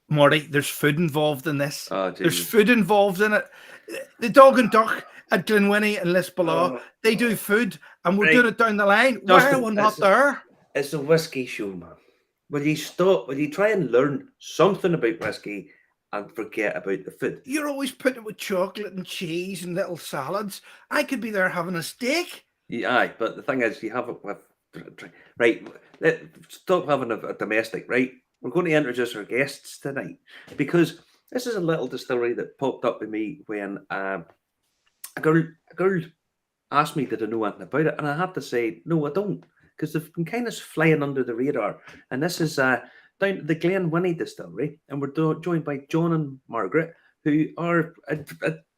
Marty, there's food involved in this. Oh, There's Jesus. food involved in it. The Dog and Duck at Glenwinny and Lisbon, Oh, they do food, and we're right. doing it down the line. Why are Justin, we not there? it's a whiskey show, man. Will you stop? Will you try and learn something about whiskey and forget about the food? You're always putting it with chocolate and cheese and little salads. I could be there having a steak. Yeah, aye, but the thing is, you have it with right. Stop having a domestic, right? We're going to introduce our guests tonight because this is a little distillery that popped up with me when a girl asked me did I know anything about it, and I had to say no, I don't, because they've been kind of flying under the radar. And this is down at the Glenwinny distillery, and we're joined by John and Margaret, who are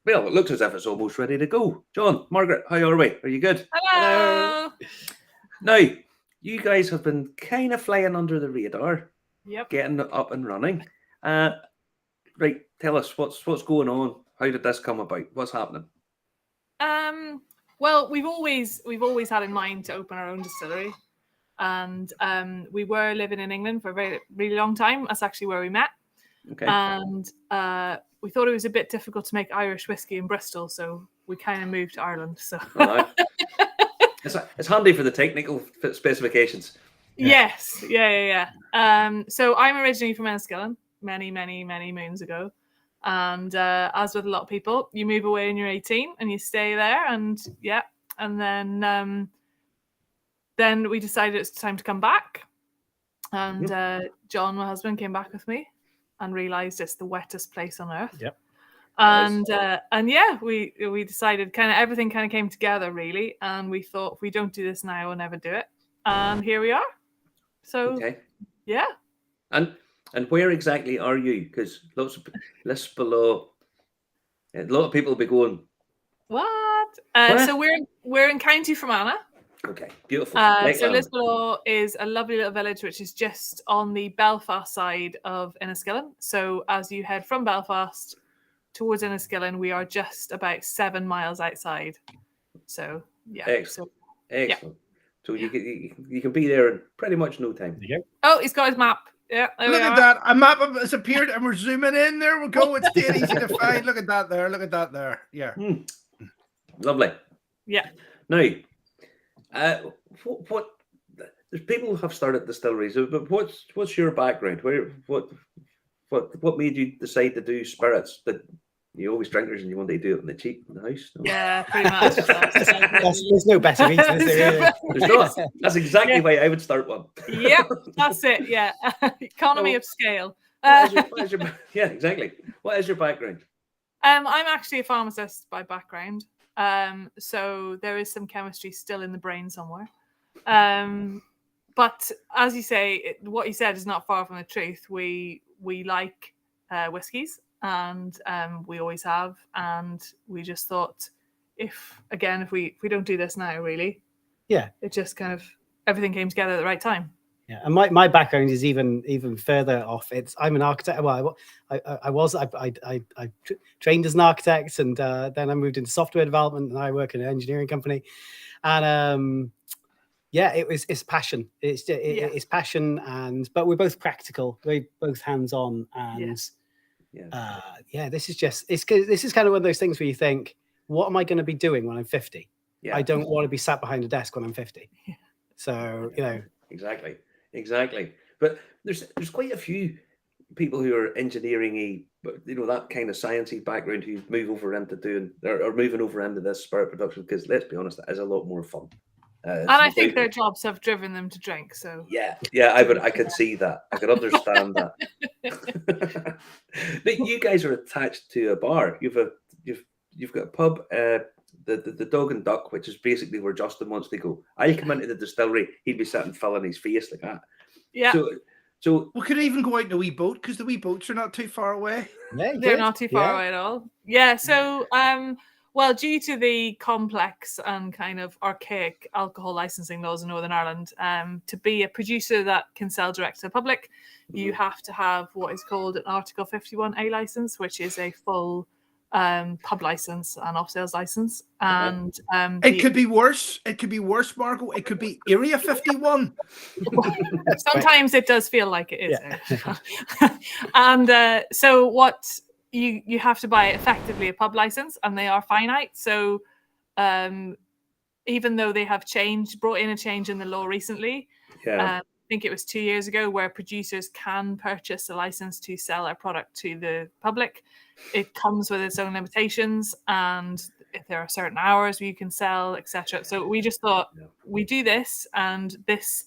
well, it looks as if it's almost ready to go. John, Margaret, how are we? Are you good? Hello. Now, you guys have been kind of flying under the radar, Yep. getting it up and running. Right, tell us what's going on. How did this come about? What's happening? Well, we've always had in mind to open our own distillery, and we were living in England for a very really long time. That's actually where we met. Okay. And we thought it was a bit difficult to make Irish whiskey in Bristol, so we kind of moved to Ireland. So it's handy for the technical specifications. Yes, yeah. So I'm originally from Enniskillen, many moons ago. And as with a lot of people, you move away when you're 18 and you stay there, and then we decided it's time to come back. And John, my husband, came back with me and realised it's the wettest place on earth. Yep. And yeah, we decided kind of everything kind of came together really, and we thought if we don't do this now, we'll never do it. And here we are. So yeah. And where exactly are you? Because lots of lists below, a lot of people will be going, What? So we're in County Fermanagh. Okay, beautiful. So Lisbon is a lovely little village which is just on the Belfast side of Enniskillen. So as you head from Belfast towards Enniskillen, we are just about 7 miles outside. So yeah. Excellent. Yeah. So you can be there in pretty much no time. There you go. Oh, he's got his map. Yeah, look at that. A map has appeared and we're zooming in. There we go. It's dead easy to find. Look at that there. Look at that there. Yeah. Lovely. Yeah. Now, what there's people who have started distilleries, but what's your background? What made you decide to do spirits? That you always drinkers and you want to do it in the cheap in the house? No? Yeah, pretty much. There's no better reason, is there? There's not. That's exactly why I would start one. Yep, that's it. Yeah, economy of scale. Yeah, exactly. What is your background? I'm actually a pharmacist by background. So there is some chemistry still in the brain somewhere. But as you say, what you said is not far from the truth. We like whiskies, and we always have. And we just thought, if we don't do this now, really, it just kind of everything came together at the right time. Yeah, and my background is even further off. I'm an architect. Well, I trained as an architect, and then I moved into software development, and I work in an engineering company. And it's passion. It's passion, but we're both practical. We're both hands-on, and this is kind of one of those things where you think, what am I going to be doing when I'm 50? Yeah. I don't want to be sat behind a desk when I'm 50. Yeah. So Exactly. But there's quite a few people who are engineering that kind of sciencey background who move over into doing or moving over into this spirit production, because let's be honest, it is a lot more fun. And I think their jobs have driven them to drink. So yeah, I could see that. I could understand that. You guys are attached to a bar. You've got a pub, the Dog and Duck, which is basically where Justin wants to go. I'll come into the distillery, he'd be sitting filling his face like that. Yeah. So we could even go out in a wee boat, because the wee boats are not too far away. Yeah, they're not too far away at all. Yeah. So well, due to the complex and kind of archaic alcohol licensing laws in Northern Ireland, to be a producer that can sell direct to the public, you have to have what is called an Article 51A license, which is a full pub license and off sales license, and It could be worse. It could be worse, Margot. It could be Area 51. sometimes it does feel like it is. And so what you have to buy effectively a pub license, and they are finite. So even though they have brought in a change in the law recently, I think it was 2 years ago, where producers can purchase a license to sell their product to the public. It comes with its own limitations, and if there are certain hours where you can sell, etc. So we just thought we do this, and this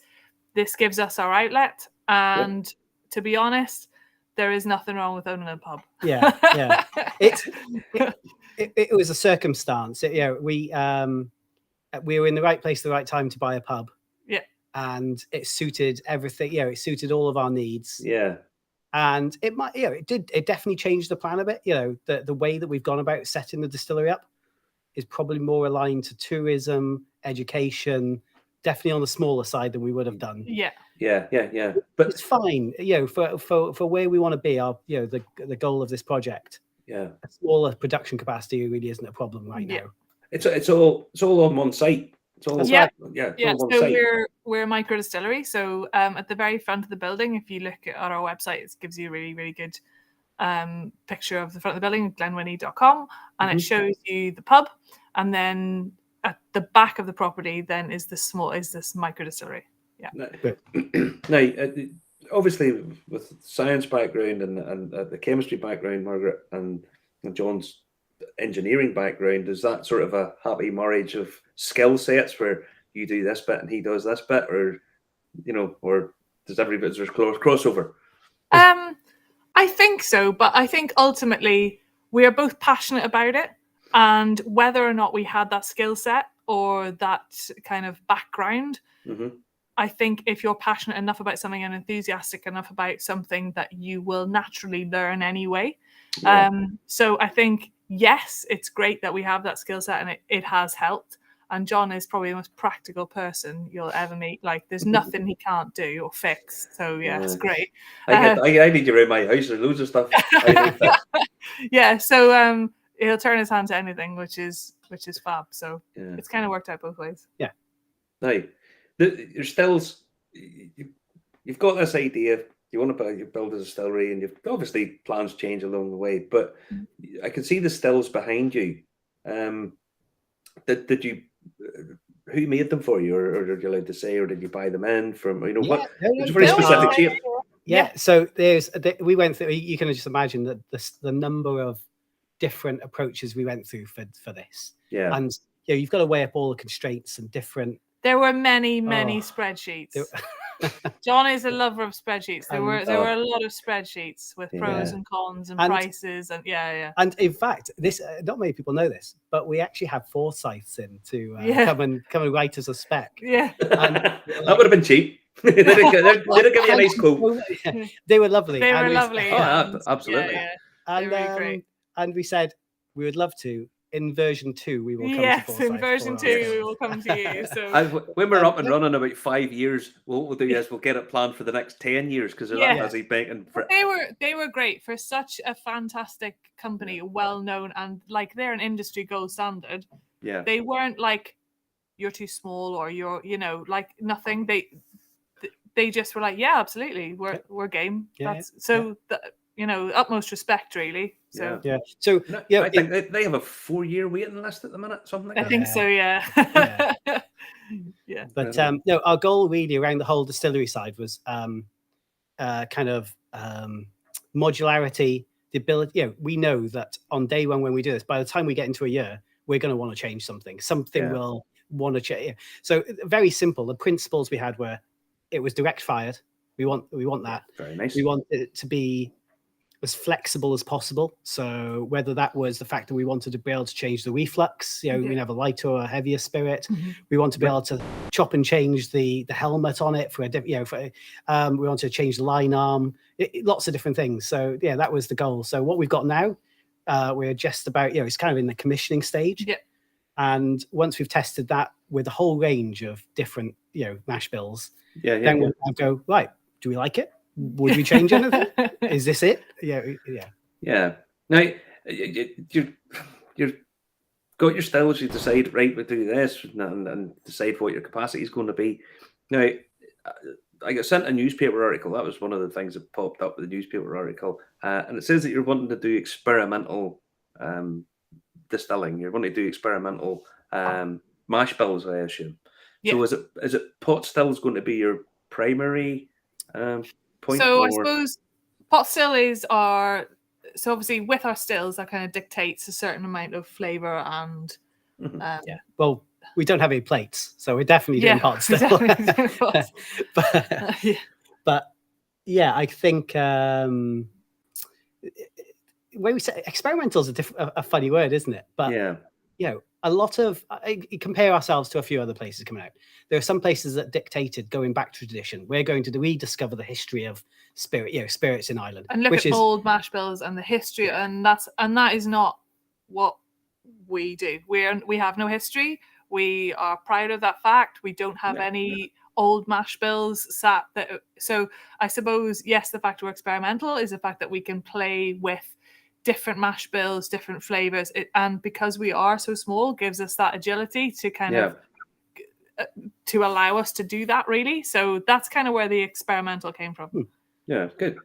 gives us our outlet. And to be honest, there is nothing wrong with owning a pub. Yeah. It was a circumstance. We were in the right place at the right time to buy a pub. Yeah. And it suited everything. It suited all of our needs. Yeah. And it might, it definitely changed the plan a bit. The way that we've gone about setting the distillery up is probably more aligned to tourism, education, definitely on the smaller side than we would have done. Yeah. But it's fine, for where we want to be. Our, the goal of this project. Yeah. A smaller production capacity really isn't a problem right now. It's all on one site. It's all yeah. on one so site. we're a micro distillery. So at the very front of the building, if you look at our website, it gives you a really, really good picture of the front of the building, glenwinny.com, and it shows you the pub. And then at the back of the property then is this micro distillery. Yeah. Now, obviously, with science background and the chemistry background, Margaret, and John's engineering background, is that sort of a happy marriage of skill sets where you do this bit and he does this bit, or does everybody's crossover? I think so, but I think ultimately we are both passionate about it, and whether or not we had that skill set or that kind of background, I think if you're passionate enough about something and enthusiastic enough about something, that you will naturally learn anyway. So I think, yes, it's great that we have that skill set, and it has helped. And John is probably the most practical person you'll ever meet. Like, there's nothing he can't do or fix. So it's great. I need you around my house. There's loads of stuff. So he'll turn his hand to anything, which is fab. So it's kind of worked out both ways. Yeah. Now, your stills, you've got this idea. You want to build a distillery, and you've obviously plans change along the way. But I can see the stills behind you. Did you? Who made them for you, or are you allowed to say, or did you buy them in from? What? It's a very specific shape. Yeah. So we went through. You can just imagine that the number of different approaches we went through for this. Yeah. And you've got to weigh up all the constraints and different. There were many spreadsheets. John is a lover of spreadsheets. There were a lot of spreadsheets with pros and cons and prices and And in fact, this not many people know this, but we actually have foresights in to come and write us a spec. Yeah, that would have been cheap. they didn't give you a nice quote. They were lovely. They were lovely. Oh, absolutely. And really great. And we said we would love to. In version 2, we will come to in version 2, we will come to you. So when we're up and running about 5 years, what we'll do is we'll get it planned for the next 10 years, because they're that busy banking. They were great for such a fantastic company, well known, and like they're an industry gold standard. Yeah, they weren't like you're too small or you're like nothing. They just were like, yeah, absolutely, we're game. Utmost respect, really. So So I think they have a 4-year waiting list at the minute, something like that. I think so. Yeah. But our goal really around the whole distillery side was kind of modularity, the ability. We know that on day one when we do this, by the time we get into a year, we're going to want to change something. Something will want to change. So very simple. The principles we had were, it was direct fired. We want that. Very nice. We want it to be as flexible as possible. So whether that was the fact that we wanted to be able to change the reflux, we can have a lighter or a heavier spirit. We want to be able to chop and change the helmet on it for we want to change the line arm, lots of different things. So that was the goal. So what we've got now, we're just about, it's kind of in the commissioning stage. Yeah. And once we've tested that with a whole range of different, mash bills, then we'll go, right, do we like it? Would we change anything? Is this it? Yeah. Now, you're got your stills. You decide, right, we do this, and decide what your capacity is going to be. Now, I got sent a newspaper article. That was one of the things that popped up with the newspaper article, and it says that you're wanting to do experimental distilling. You're wanting to do experimental mash bills, I assume. Yeah. So is it pot stills going to be your primary point? So I suppose pot still is our, so obviously with our stills that kind of dictates a certain amount of flavour and yeah. Well, we don't have any plates, so we're definitely doing pot still. But yeah, I think when we say experimental is a funny word, isn't it? But yeah, you know, a lot of compare ourselves to a few other places coming out. There are some places that dictated going back to tradition. We're going to rediscover the history of spirits in Ireland, and look at old mash bills and the history, and that is not what we do. We have no history. We are proud of that fact. We don't have any old mash bills sat there. So I suppose, yes, the fact we're experimental is the fact that we can play with different mash bills, different flavors. And because we are so small, gives us that agility to kind of to allow us to do that, really. So that's kind of where the experimental came from. Yeah, good.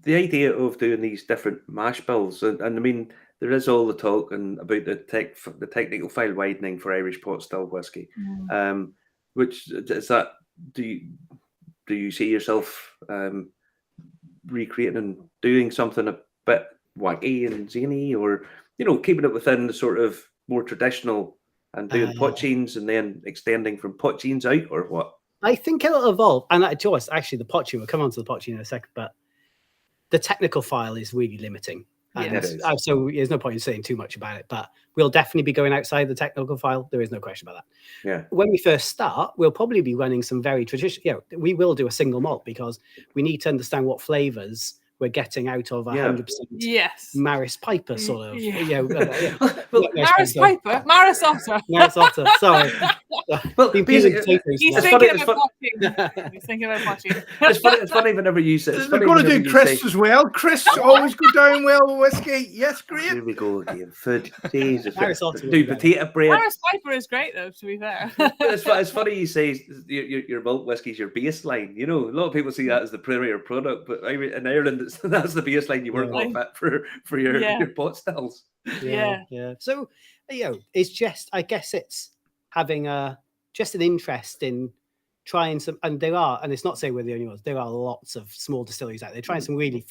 The idea of doing these different mash bills, and I mean, there is all the talk about the technical file widening for Irish pot still whiskey. Which is that? Do you see yourself recreating and doing something a bit wacky and zany, or keeping it within the sort of more traditional and doing pot chains and then extending from pot chains out, or what? I think it'll evolve, and actually the pot chain. We'll come on to the pot chain in a second, but the technical file is really limiting. So there's no point in saying too much about it, but we'll definitely be going outside the technical file. There is no question about that. Yeah. When we first start, we'll probably be running some very traditional, we will do a single malt because we need to understand what flavors we're getting out of 100% Maris Piper sort of. Maris Piper? Maris Otter. Maris Otter, sorry. Well, he's thinking about watching. It's funny whenever you say they're going to do Chris as well. Chris always go down well with whiskey. Yes, great. Here we go again. Food. Jesus. Do potato bread. Maris Piper is great though, to be fair. It's funny you say your malt whiskey's your baseline. A lot of people see that as the premier product, but in Ireland that's the baseline you work off at for your pot stills. Yeah. So it's just, I guess it's having just an interest in trying some, and it's not saying we're the only ones. There are lots of small distilleries out there trying some really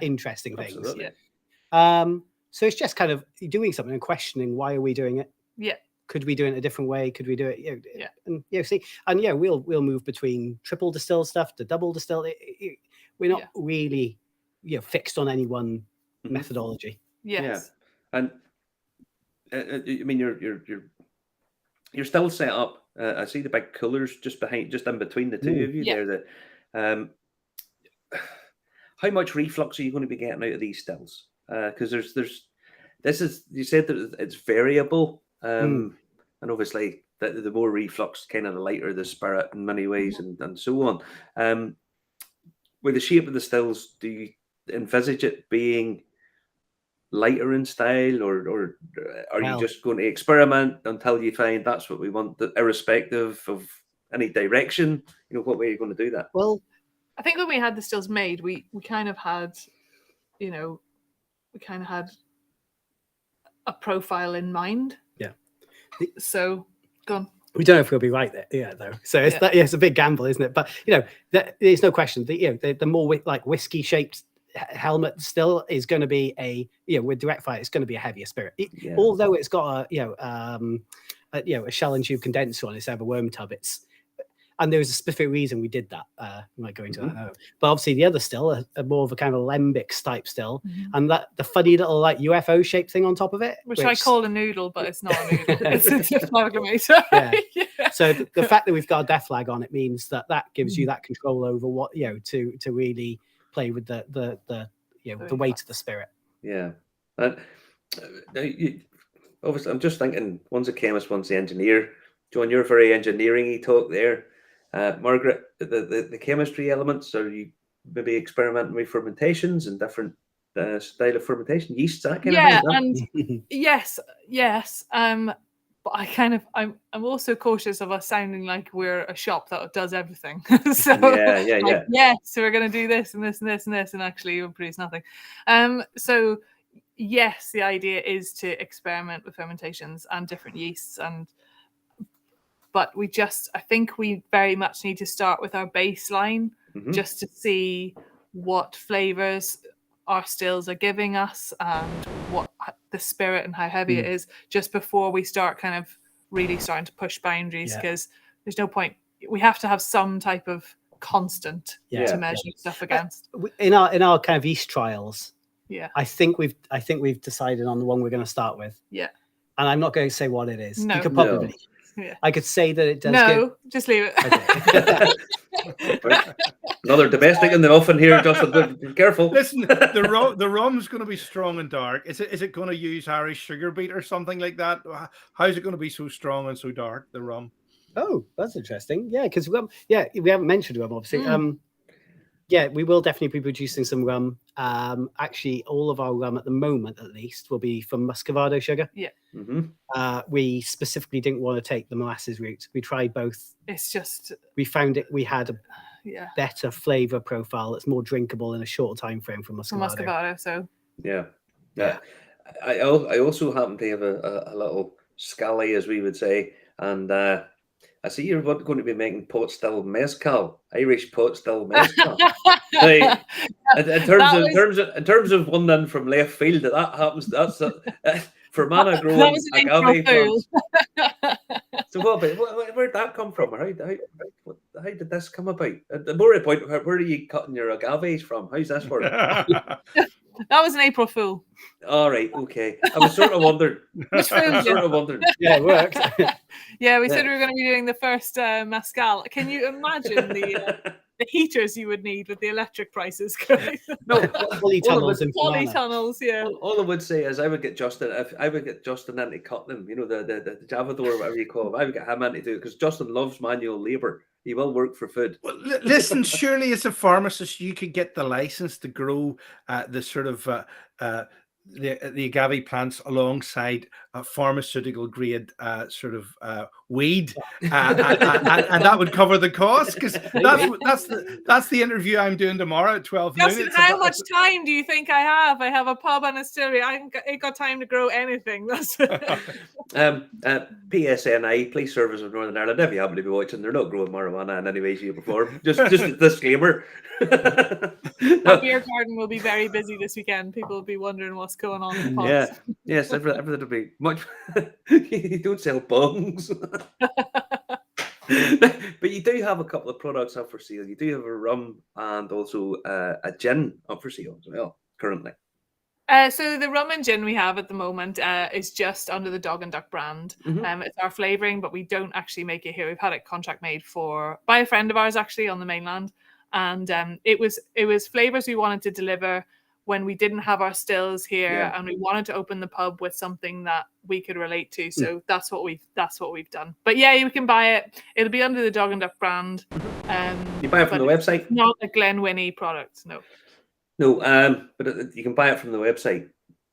interesting things. So it's just kind of doing something and questioning, why are we doing it? Yeah. Could we do it a different way? Could we do it? And we'll move between triple distilled stuff to double distilled. We're not really fixed on any one methodology. Yes. Yeah. And I mean, you're still set up. I see the big coolers just in between the two of you there. That how much reflux are you going to be getting out of these stills? Because you said that it's variable, and obviously the more reflux, kind of the lighter the spirit in many ways, and so on. With the shape of the stills, do you envisage it being lighter in style, or are you just going to experiment until you find that's what we want, irrespective of any direction? What way are you going to do that? Well, I think when we had the stills made, we kind of had, a profile in mind. Yeah. So, go on. We don't know if we'll be right there, though. So it's a big gamble, isn't it? But there's no question. The more whiskey shaped helmet still is going to be with direct fire, it's going to be a heavier spirit. Although it's got a shell and tube condenser on instead of a worm tub, and there was a specific reason we did that. We might go into that now. But obviously the other still, a more of a kind of lembic type still, and that the funny little UFO shaped thing on top of it, which I call a noodle, but it's not a noodle. It's a amalgamator. So the fact that we've got a death flag on it means that gives you that control over what to really play with the weight of the spirit. Yeah. Obviously, I'm just thinking, one's a chemist, one's the engineer. John, you're very engineering-y talk there. Margaret, the chemistry elements, are you maybe experimenting with fermentations and different style of fermentation, yeasts, that kind Yeah, of thing. and yes. But I'm also cautious of us sounding like we're a shop that does everything. So Yeah. yes, so we're going to do this and this and this and this, and actually we'll produce nothing. So yes, the idea is to experiment with fermentations and different yeasts, but I think we very much need to start with our baseline just to see what flavors our stills are giving us and what the spirit and how heavy it is, just before we start kind of really starting to push boundaries, because there's no point. We have to have some type of constant to measure stuff against. In our kind of yeast trials, I think we've decided on the one we're going to start with. Yeah. And I'm not going to say what it is. No. You could probably. Yeah. I could say that it does. No, just leave it. Okay. Another domestic in the oven here, Justin. Be careful. Listen, the rum's going to be strong and dark. Is it going to use Irish sugar beet or something like that? How's it going to be so strong and so dark, the rum? Oh, that's interesting. Yeah, because we haven't mentioned rum, obviously. Yeah, we will definitely be producing some rum. Actually, all of our rum at the moment, at least, will be from Muscovado sugar. Yeah. We specifically didn't want to take the molasses route. We tried both. It's just we found we had a better flavor profile that's more drinkable in a shorter time frame from Muscovado. So yeah. I also happen to have a little scally, as we would say, and I see you're going to be making pot still mezcal, Irish pot still mezcal. Hey, in terms of one in from left field, that happens. That's for mana growing agave plants. So where'd that come from? How did this come about? The more point, where are you cutting your agaves from? How's this work? That was an April Fool. All right, okay. I was sort of wondering. Yeah, it worked. Yeah, we said we were going to be doing the first mezcal. Can you imagine the heaters you would need with the electric prices? No, polytunnels. Yeah. All I would say is I would get Justin in to cut them. You know, the Javador, whatever you call him. I would get him in to do it because Justin loves manual labour. He will work for food. Well, listen, surely as a pharmacist, you could get the license to grow the sort of the agave plants alongside pharmaceutical grade sort of weed, and that would cover the cost, because that's the interview I'm doing tomorrow at 12 noon. Justin, how much time do you think I have? I have a pub and a distillery. I ain't got time to grow anything. That's PSNI, Police Service of Northern Ireland. If you happen to be watching, they're not growing marijuana in any way, shape, or form. Just a disclaimer. Our beer garden will be very busy this weekend. People will be wondering what's going on in the pods. Yeah, yes, everything will be much. You don't sell bongs. But you do have a couple of products up for sale. You do have a rum and also a gin up for sale as well currently. So the rum and gin we have at the moment is just under the Dog and Duck brand. It's our flavouring, but we don't actually make it here. We've had it contract made by a friend of ours actually on the mainland, and it was flavours we wanted to deliver when we didn't have our stills here, and we wanted to open the pub with something that we could relate to. So that's what we've done. But yeah, you can buy it. It'll be under the Dog and Duck brand. You buy it from the website? Not a Glenwinny product, no. No, but you can buy it from the website.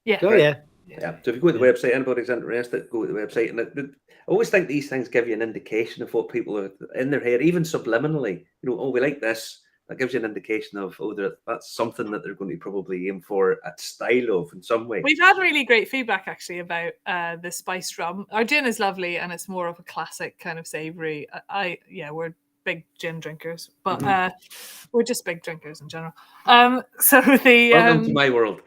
Yeah. Oh yeah. Yeah. So if you go to the website, anybody's interested, go to the website. And I always think these things give you an indication of what people are in their head, even subliminally. You know, we like this. That gives you an indication of, that's something that they're going to probably aim for a style of in some way. We've had really great feedback actually about the spiced rum. Our gin is lovely and it's more of a classic kind of savoury. We're big gin drinkers, but we're just big drinkers in general. Welcome to my world.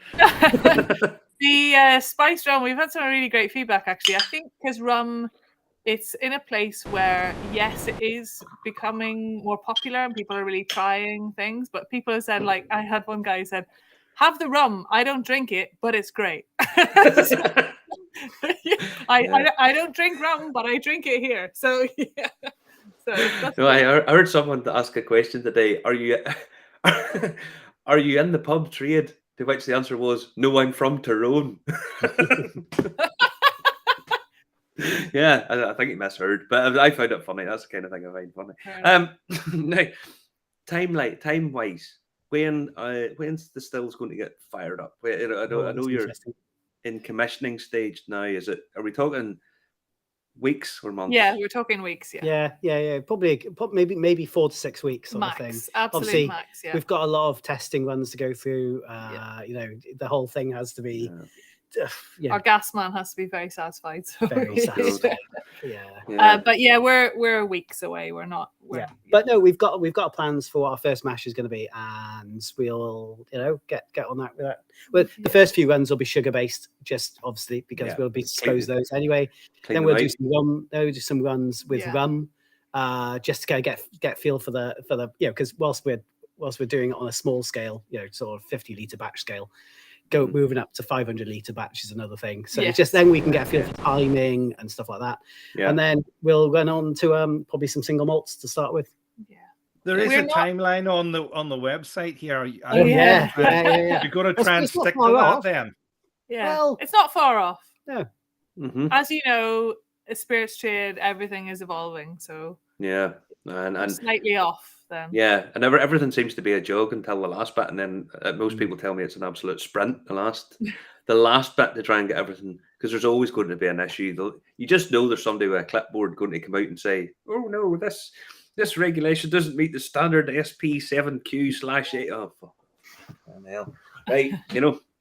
The spiced rum, we've had some really great feedback actually. I think because rum, it's in a place where, yes, it is becoming more popular and people are really trying things, but people have said, like, I had one guy who said, have the rum, I don't drink it, but it's great. I don't drink rum, but I drink it here. So, yeah. So I heard someone ask a question today. Are you in the pub trade? To which the answer was, no, I'm from Tyrone. Yeah, I think he misheard, but I found it funny. That's the kind of thing I find funny. Now, time-wise, when's the stills going to get fired up? I Oh, know that's you're interesting. in commissioning stage now. Are we talking weeks or months? Yeah, we're talking weeks. Yeah, Yeah. Probably maybe 4 to 6 weeks sort of thing. max, absolute Obviously, max. Yeah, we've got a lot of testing runs to go through. You know, the whole thing has to be our gas man has to be very satisfied. So very Good. satisfying. Yeah. Yeah. but yeah, we're weeks away. We're not. Yeah, but no, we've got plans for what our first mash is going to be, and we'll get on that with that. Well, the first few runs will be sugar based, just obviously because we'll be exposed to those anyway. Then we'll do some rum. Then we'll do some runs with rum, just to kind of get feel for the because whilst we're doing it on a small scale, sort of 50-litre batch scale. Moving up to 500-litre batch is another thing. So just then we can get a feel for timing and stuff like that. Yeah. And then we'll run on to probably some single malts to start with. Yeah. There is a timeline on the website here. Yeah. You're going to try and stick to that then. Yeah. Well, it's not far off. No. Mm-hmm. As you know, a spirits trade, everything is evolving. So yeah, and slightly off. Then. Yeah, and everything seems to be a joke until the last bit, and then most people tell me it's an absolute sprint. The last bit to try and get everything, because there's always going to be an issue. You just know there's somebody with a clipboard going to come out and say, "Oh no, this regulation doesn't meet the standard SP7Q/8." Oh, fuck. Right,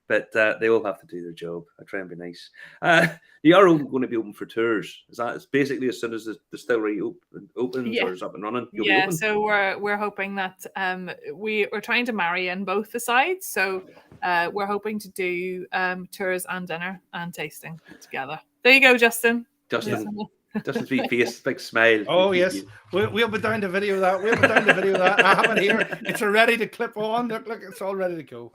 But they all have to do their job. I try and be nice. You are going to be open for tours. It's basically as soon as the distillery opens or is up and running? Yeah, so we're hoping that we're trying to marry in both the sides. So we're hoping to do tours and dinner and tasting together. There you go, Justin. Justin's big face, big smile. Oh yes, we'll be down to video that. I have it here. It's ready to clip on. Look, it's all ready to go.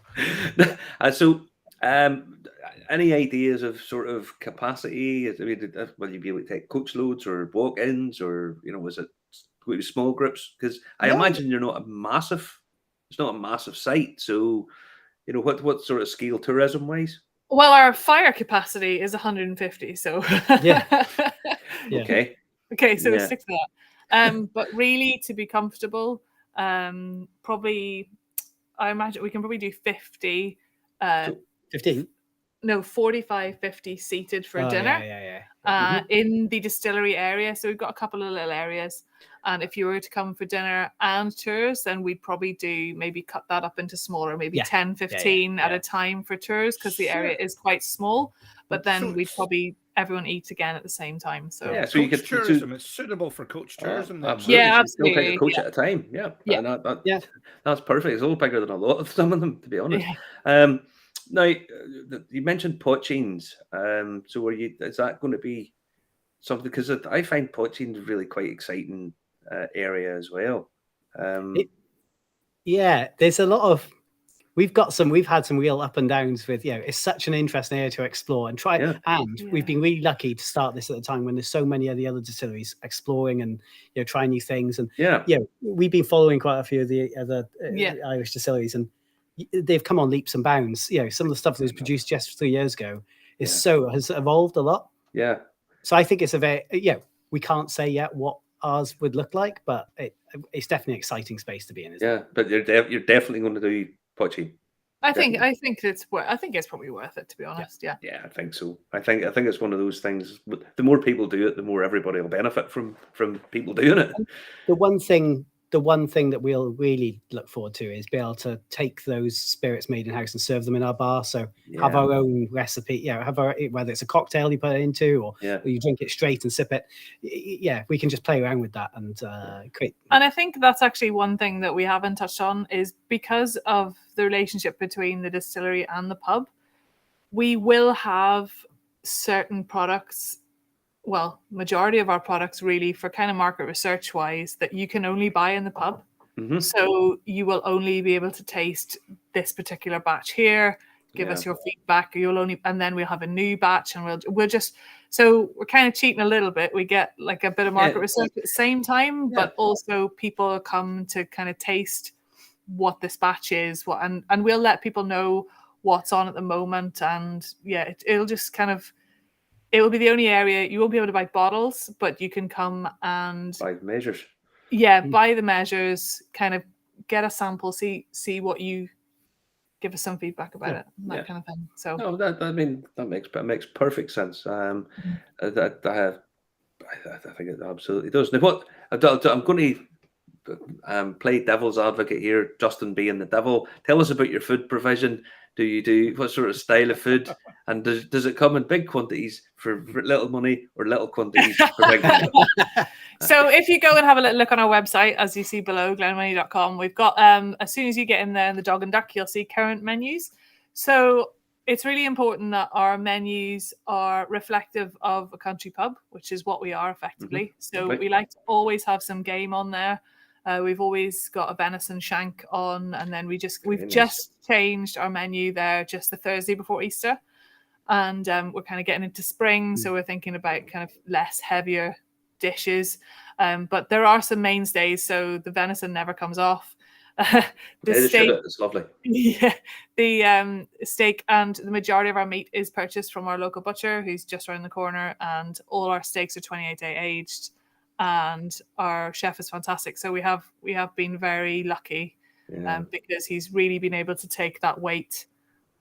So, any ideas of sort of capacity? I mean, will you be able to take coach loads or walk-ins, or was it small groups? Because I imagine it's not a massive site. So, what sort of scale tourism wise? Well, our fire capacity is 150. So yeah. Okay, so stick to that. But really, to be comfortable, probably I imagine we can probably do 50. 15? No, 45, 50 seated for dinner. Yeah. In the distillery area. So we've got a couple of little areas. And if you were to come for dinner and tours, then we'd probably maybe cut that up into smaller, maybe 10, 15 at a time for tours, because the area is quite small. But then we'd probably everyone eat again at the same time. So so you coach tourism. It's suitable for coach tourism. Absolutely. Yeah, absolutely. You'll take a coach at a time. Yeah. That's perfect. It's a little bigger than a lot of some of them, to be honest. Yeah. Now, you mentioned poachings. So is that going to be something? Because I find poaching really quite exciting area as well. There's a lot of. We've had some real up and downs with, it's such an interesting area to explore and try. Yeah. And we've been really lucky to start this at a time when there's so many of the other distilleries exploring and, trying new things. And we've been following quite a few of the other Irish distilleries, and they've come on leaps and bounds. Some of the stuff that was produced just 3 years ago has evolved a lot. Yeah. So I think it's a very, we can't say yet what ours would look like, but it's definitely an exciting space to be in. But you're definitely going to do poaching. I think it's probably worth it, to be honest. Yeah, I think so. I think it's one of those things. The more people do it, the more everybody will benefit from people doing it. The one thing that we'll really look forward to is be able to take those spirits made in house and serve them in our bar. So have our own recipe. Whether it's a cocktail you put it into or you drink it straight and sip it. We can just play around with that and create. And I think that's actually one thing that we haven't touched on is because of the relationship between the distillery and the pub, we will have certain products. Well, majority of our products really for kind of market research wise that you can only buy in the pub. Mm-hmm. So you will only be able to taste this particular batch here, give us your feedback. And then we'll have a new batch and we'll just, so we're kind of cheating a little bit. We get like a bit of market research at the same time, but also people come to kind of taste what this batch is, and we'll let people know what's on at the moment. And it'll just kind of, it will be the only area you won't be able to buy bottles, but you can come and buy measures. Yeah, buy the measures, kind of get a sample, see what you give us some feedback about it, and that kind of thing. So no, that makes perfect sense. I think it absolutely does. Now, what I'm going to play devil's advocate here, Justin being the devil. Tell us about your food provision. Do you do what sort of style of food, and does it come in big quantities for little money or little quantities for big money? So if you go and have a little look on our website, as you see below, glenwinny.com, we've got, as soon as you get in there in the dog and duck, you'll see current menus. So it's really important that our menus are reflective of a country pub, which is what we are effectively. So we like to always have some game on there. We've always got a venison shank on, and then we've just changed our menu there just the Thursday before Easter. And we're kind of getting into spring, so we're thinking about kind of less heavier dishes. But there are some mainstays, so the venison never comes off. The steak, it's lovely. Yeah, the steak and the majority of our meat is purchased from our local butcher, who's just around the corner, and all our steaks are 28-day aged, and our chef is fantastic. So we have been very lucky, because he's really been able to take that weight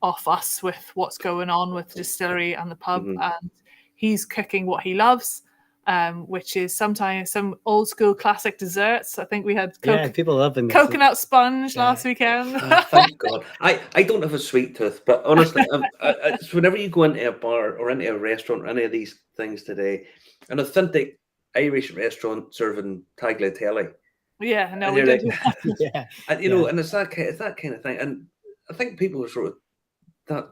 off us with what's going on with the distillery and the pub, and he's cooking what he loves. Which is sometimes some old school classic desserts. I think we had people loving coconut sponge last weekend. Thank God. I don't have a sweet tooth, but honestly, it's whenever you go into a bar or into a restaurant or any of these things today, an authentic Irish restaurant serving tagliatelle. Yeah, no, we did. And and it's that kind of thing. And I think people are sort of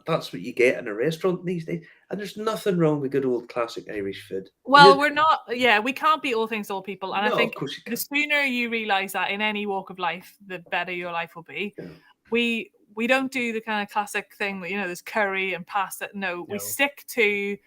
that's what you get in a restaurant these days. And there's nothing wrong with good old classic Irish food. Well, we're not, we can't be all things to all people. And No, I think of course you the sooner you realise that in any walk of life, the better your life will be. Yeah. We don't do the kind of classic thing that, there's curry and pasta. No, we stick to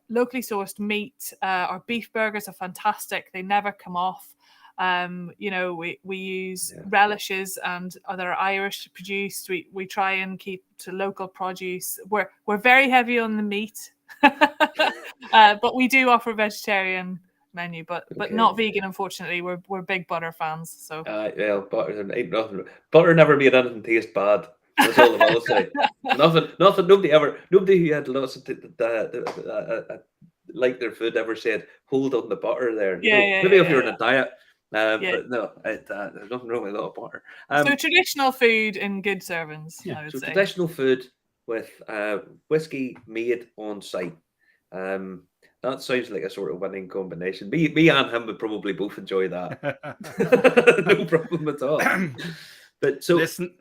locally sourced meat. Our beef burgers are fantastic. They never come off. We use relishes and other Irish produced. We try and keep to local produce. We're very heavy on the meat, but we do offer a vegetarian menu, but not vegan. Unfortunately, we're big butter fans. So butter ain't nothing. Butter never made anything taste bad. That's all I will say. Nothing. Nobody who had lots of like their food ever said, "Hold on the butter there." Maybe if you're in a diet. But no, there's nothing wrong with a lot of butter. So traditional food in good servings, I would say. Traditional food with whiskey made on site. That sounds like a sort of winning combination. Me and him would probably both enjoy that. No problem at all. But so listen,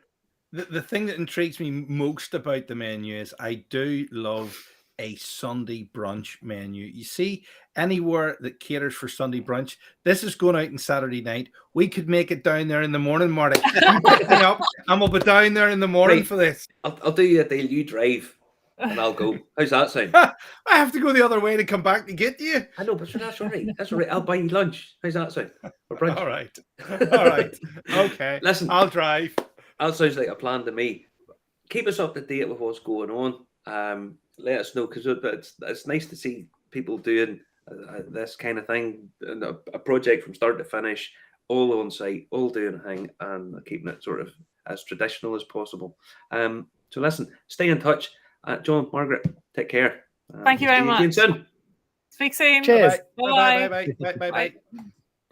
the thing that intrigues me most about the menu is I do love a Sunday brunch menu. You see, anywhere that caters for Sunday brunch, this is going out on Saturday night. We could make it down there in the morning, Marty. You pick me up, and we'll be down there in the morning for this. I'll do you a deal. You drive, and I'll go. How's that sound? I have to go the other way to come back to get you. I know, but that's all right. That's all right. I'll buy you lunch. How's that sound? For brunch. All right. Okay. Listen, I'll drive. That sounds like a plan to me. Keep us up to date with what's going on. Let us know, because it's nice to see people doing this kind of thing, a project from start to finish, all on site, all doing a thing, and keeping it sort of as traditional as possible. So listen, stay in touch. John, Margaret, take care. Thank you very much. Soon. Speak soon. Cheers. Bye. Bye.